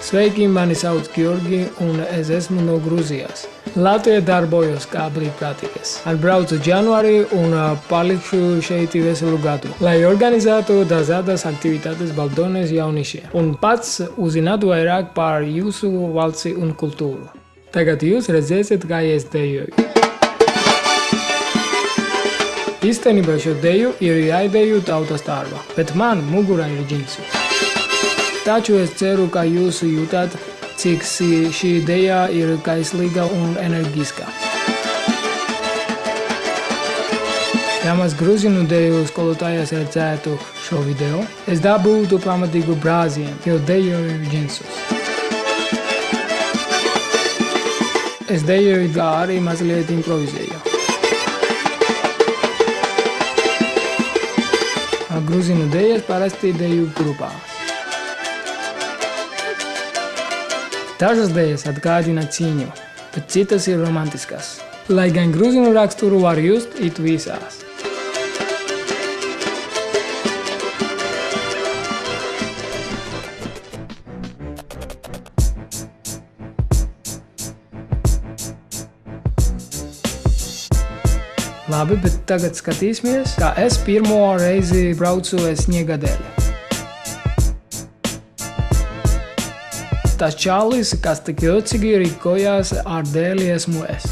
Sveiki, mani sauc Georgi un es esmu no Grūzijas. Latvijā darbojos kā brīvprātīgais. Atbraucu janvārī un palikšu šeit veselu gadu, lai organizētu dažādas aktivitātes Baldones jauniešiem un pats uzzinātu vairāk par jūsu valsti un kultūru. Tagad jūs redzēsiet, kā es dejoju. Īstenībā šo deju ir jāideju tautas darbā, bet man mugurā ir džinsu. Taču es ceru, ka jūs jūtat, cik šī ideja ir kaislīga un enerģiska. Ja mans grūzinu deju skolotājs redzētu šo video, es dabūtu pamatīgu brāzienu, jo dejoju džinsus. Es dejoju, kā arī mazliet improvizēju. Grūzinu dejas parasti deju grupās. Dažas dejas atgādina cīņu, bet citas ir romantiskas. Lai gan grūzinu raksturu var just it visās. Labi, bet tagad skatīsimies, kā es pirmo reizi braucu sniega dēļ. Tas čalis, kas tik jocīgi rīkojās ar dēli, esmu es.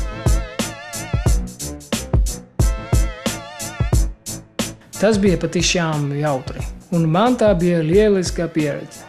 Tas bija patiešām jautri, un man tā bija lieliska pieredze.